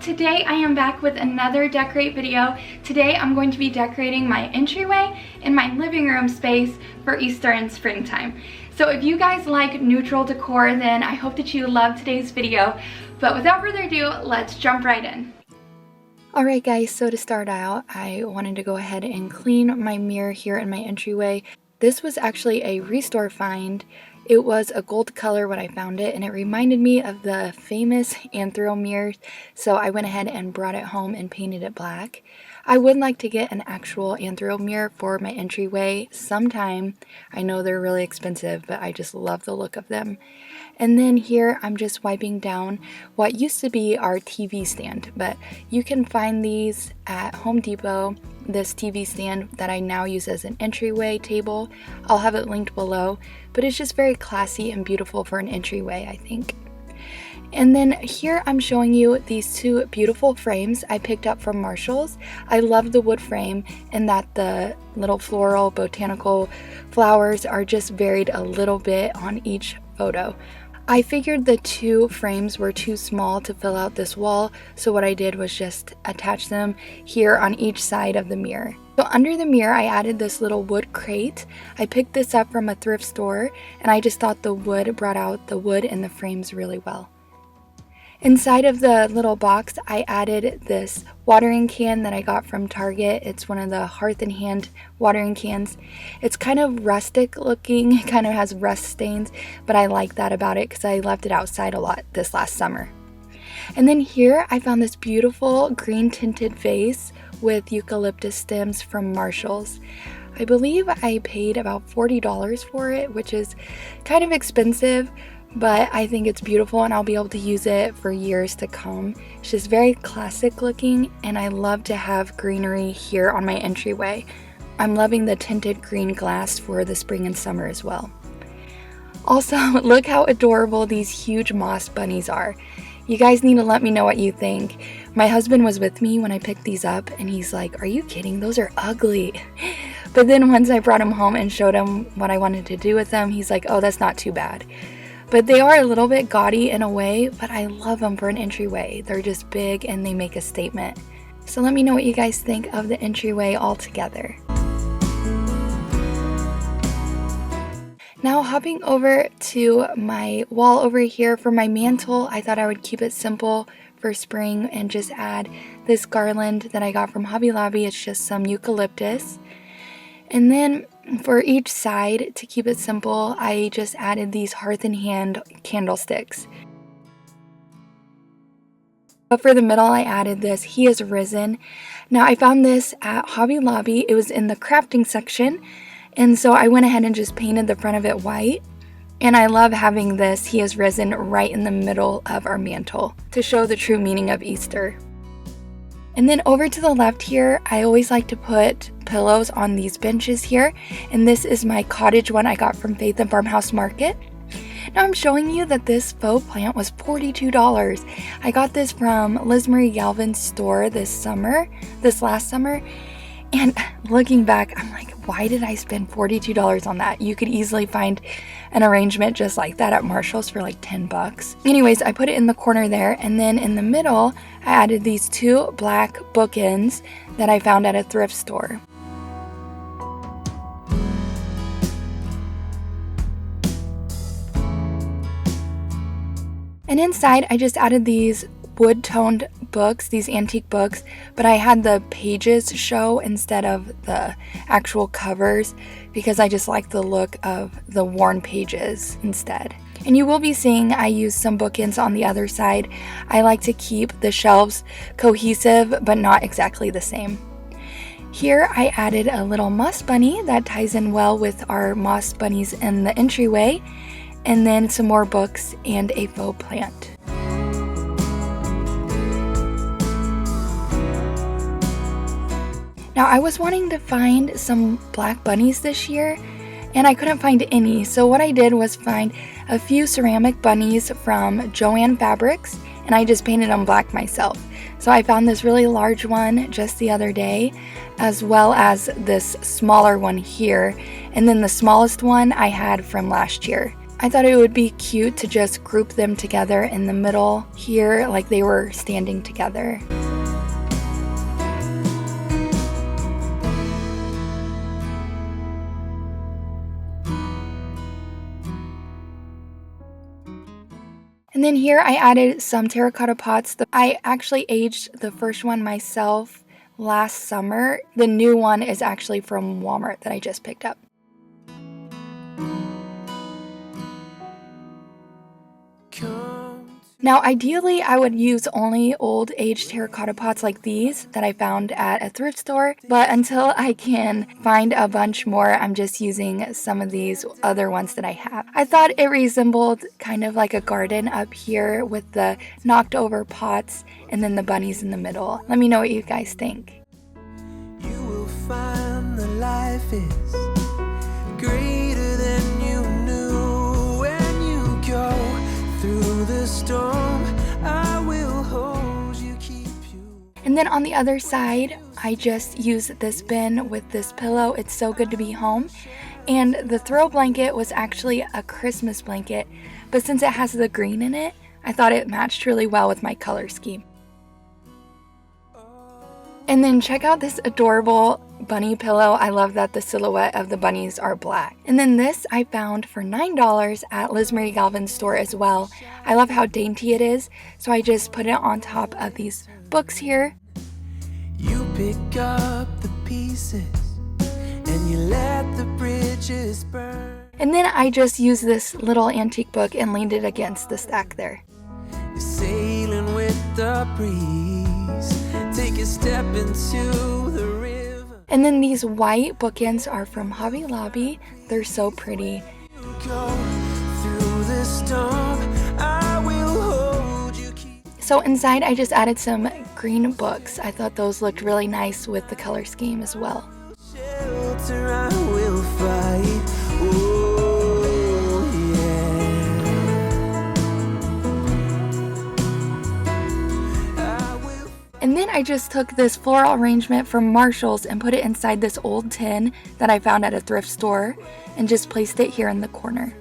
Today I am back with another decorate video. Today I'm going to be decorating my entryway and my living room space for Easter and springtime. So if you guys like neutral decor, then I hope that you love today's video. But without further ado, let's jump right in. Alright guys, so to start out, I wanted to go ahead and clean my mirror here in my entryway. This was actually a restore find. It was a gold color when I found it, and it reminded me of the famous Anthro mirrors, so I went ahead and brought it home and painted it black. I would like to get an actual Anthro mirror for my entryway sometime. I know they're really expensive, but I just love the look of them. And then here I'm just wiping down what used to be our TV stand, but you can find these at Home Depot. This TV stand that I now use as an entryway table. I'll have it linked below, but it's just very classy and beautiful for an entryway, I think. And then here I'm showing you these two beautiful frames I picked up from Marshall's. I love the wood frame and that the little floral botanical flowers are just varied a little bit on each photo. I figured the two frames were too small to fill out this wall, so what I did was just attach them here on each side of the mirror. So under the mirror I added this little wood crate. I picked this up from a thrift store, and I just thought the wood brought out the wood in the frames really well. Inside of the little box, I added this watering can that I got from Target. It's one of the Hearth and Hand watering cans. It's kind of rustic looking, it kind of has rust stains, but I like that about it because I left it outside a lot this last summer. And then here I found this beautiful green tinted vase with eucalyptus stems from Marshall's. I believe I paid about $40 for it, which is kind of expensive, but I think it's beautiful and I'll be able to use it for years to come. It's just very classic looking, and I love to have greenery here on my entryway. I'm loving the tinted green glass for the spring and summer as well. Also, look how adorable these huge moss bunnies are. You guys need to let me know what you think. My husband was with me when I picked these up, and he's like, "Are you kidding? Those are ugly." But then once I brought them home and showed him what I wanted to do with them, he's like, "Oh, that's not too bad." But they are a little bit gaudy in a way, but I love them for an entryway. They're just big and they make a statement. So let me know what you guys think of the entryway altogether. Now hopping over to my wall over here for my mantle, I thought I would keep it simple for spring and just add this garland that I got from Hobby Lobby. It's just some eucalyptus. And then for each side, to keep it simple, I just added these Hearth and Hand candlesticks. But for the middle, I added this He Is Risen. Now I found this at Hobby Lobby. It was in the crafting section, and so I went ahead and just painted the front of it white. And I love having this He Is Risen right in the middle of our mantle to show the true meaning of Easter. And then over to the left here, I always like to put pillows on these benches here. And this is my Cottage one I got from Faith and Farmhouse Market. Now I'm showing you that this faux plant was $42. I got this from Liz Marie Galvin's store this last summer. And looking back, I'm like, why did I spend $42 on that? You could easily find an arrangement just like that at Marshall's for like 10 bucks. Anyways, I put it in the corner there, and then in the middle, I added these two black bookends that I found at a thrift store. And inside, I just added these wood-toned books, these antique books, but I had the pages show instead of the actual covers because I just like the look of the worn pages instead. And you will be seeing I use some bookends on the other side. I like to keep the shelves cohesive but not exactly the same. Here I added a little moss bunny that ties in well with our moss bunnies in the entryway, and then some more books and a faux plant. Now I was wanting to find some black bunnies this year, and I couldn't find any, so what I did was find a few ceramic bunnies from Joann Fabrics, and I just painted them black myself. So I found this really large one just the other day, as well as this smaller one here, and then the smallest one I had from last year. I thought it would be cute to just group them together in the middle here, like they were standing together. And then here I added some terracotta pots. I actually aged the first one myself last summer. The new one is actually from Walmart that I just picked up. Now ideally I would use only old aged terracotta pots like these that I found at a thrift store, but until I can find a bunch more, I'm just using some of these other ones that I have. I thought it resembled kind of like a garden up here with the knocked over pots and then the bunnies in the middle. Let me know what you guys think. You will find that life is greater than you knew when you go through the storm. I will hold you, keep you. And then on the other side, I just used this bin with this pillow. It's so good to be home. And the throw blanket was actually a Christmas blanket, but since it has the green in it, I thought it matched really well with my color scheme. And then check out this adorable bunny pillow. I love that the silhouette of the bunnies are black. And then this I found for $9 at Liz Marie Galvin's store as well. I love how dainty it is, so I just put it on top of these books here. You pick up the pieces and you let the bridges burn. And then I just used this little antique book and leaned it against the stack there. You're sailing with the breeze. Take a step into the river. And then these white bookends are from Hobby Lobby. They're so pretty. You go through the storm. I will hold you. So inside I just added some green books. I thought those looked really nice with the color scheme as well. Shelter, I will fight. Oh, And then I just took this floral arrangement from Marshall's and put it inside this old tin that I found at a thrift store and just placed it here in the corner.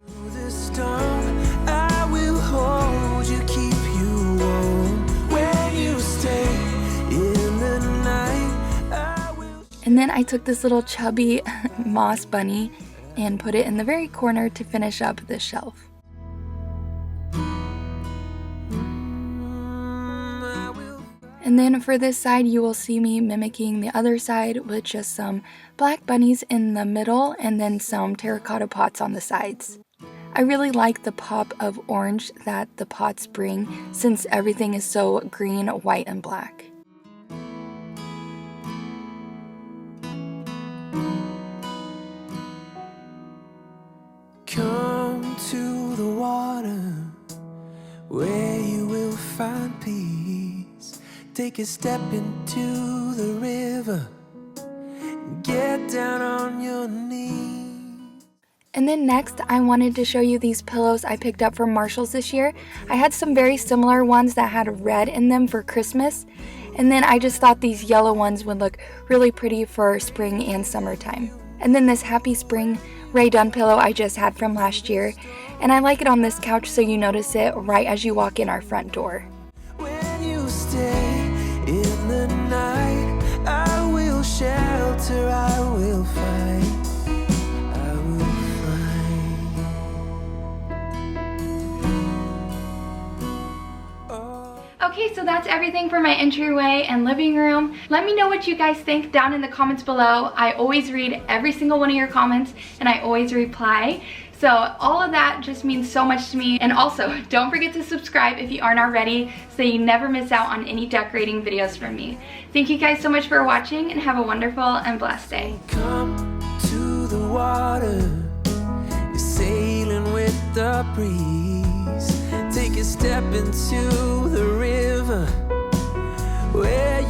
And then I took this little chubby moss bunny and put it in the very corner to finish up the shelf. And then for this side, you will see me mimicking the other side with just some black bunnies in the middle and then some terracotta pots on the sides. I really like the pop of orange that the pots bring since everything is so green, white, and black. Come to the water where you will find peace. Take a step into the river. Get down on your knees. And then next, I wanted to show you these pillows I picked up from Marshall's this year. I had some very similar ones that had red in them for Christmas. And then I just thought these yellow ones would look really pretty for spring and summertime. And then this Happy Spring Rae Dunn pillow I just had from last year. And I like it on this couch so you notice it right as you walk in our front door. When you stay in the night, I will shelter, I will fight, I will fight. Okay, so that's everything for my entryway and living room. Let me know what you guys think down in the comments below. I always read every single one of your comments and I always reply. So all of that just means so much to me. And also, don't forget to subscribe if you aren't already so you never miss out on any decorating videos from me. Thank you guys so much for watching and have a wonderful and blessed day. Come to the water, you're sailing with the breeze. Take a step into the river where